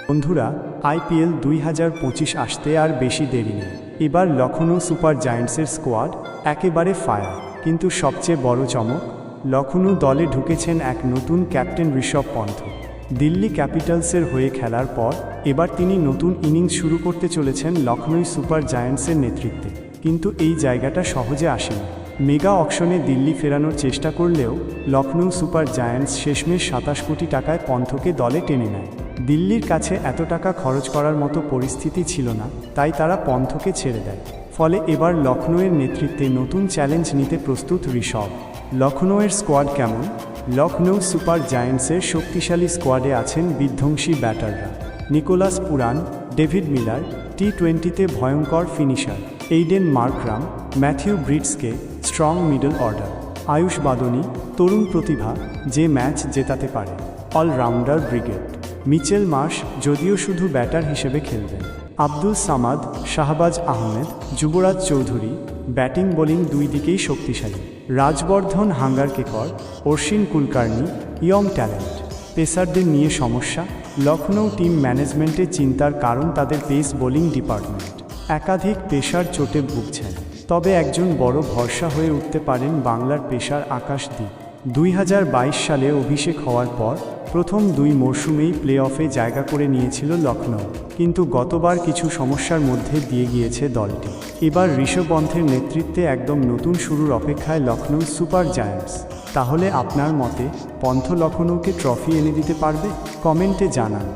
বন্ধুরা, আইপিএল 2025 আসতে আর বেশি দেরি নেই। এবার লখনৌ সুপার জায়ান্টসের স্কোয়াড একেবারে ফায়ার। কিন্তু সবচেয়ে বড় চমক, লখনৌ দলে ঢুকেছেন এক নতুন ক্যাপ্টেন ঋষভ পন্থ। দিল্লি ক্যাপিটালসের হয়ে খেলার পর এবার তিনি নতুন ইনিংস শুরু করতে চলেছেন লখনৌ সুপার জায়ান্টসের নেতৃত্বে। কিন্তু এই জায়গাটা সহজে আসেনি। মেগা অকশনে দিল্লি ফেরানোর চেষ্টা করলেও লখনৌ সুপার জায়ান্টস শেষমেশ 27 কোটি টাকায় পন্থকে দলে টেনে নেয়। দিল্লির কাছে এত টাকা খরচ করার মতো পরিস্থিতি ছিল না, তাই তারা পন্থকে ছেড়ে দেয়। ফলে এবার লখনৌয়ের নেতৃত্বে নতুন চ্যালেঞ্জ নিতে প্রস্তুত ঋষভ। লখনৌয়ের স্কোয়াড কেমন? লখনৌ সুপার জায়ান্টসের শক্তিশালী স্কোয়াডে আছেন বিধ্বংসী ব্যাটাররা। নিকোলাস পুরান, ডেভিড মিলার, টি-20তে ভয়ঙ্কর ফিনিশার এইডেন মার্করাম, ম্যাথিউ ব্রিটসকে, strong middle order Ayush Badoni, তরুণ প্রতিভা যে ম্যাচ জেতাতে পারে। অলরাউন্ডার ব্রিগেড মিচেল মার্শ যদিও শুধু ব্যাটার হিসেবে খেলবেন। আব্দুল সামাদ, শাহবাজ আহমেদ, যুবরাজ চৌধুরী ব্যাটিং বোলিং দুই দিকেই শক্তিশালী। Rajvardhan হাঙ্গারকেকর, Ashwin Kulkarni young talent. পেসারদের নিয়ে সমস্যা? লখনৌ টিম ম্যানেজমেন্টের চিন্তার কারণ তাদের পেস বোলিং ডিপার্টমেন্ট। একাধিক পেসার চোটে ভুগছেন, তবে একজন বড় ভরসা হয়ে উঠতে পারেন বাংলার পেসার আকাশদীপ। 2022 সালে অভিষেক হওয়ার পর প্রথম 2 মরশুমেই প্লে অফে জায়গা করে নিয়েছিল লখনৌ, কিন্তু গতবার কিছু সমস্যার মধ্যে দিয়ে গিয়েছে দলটি। এবার ঋষভ পন্থের নেতৃত্বে একদম নতুন শুরুর অপেক্ষায় লখনৌ সুপার জায়ান্টস। তাহলে আপনার মতে পন্থ লখনৌকে ট্রফি এনে দিতে পারবে? কমেন্টে জানান।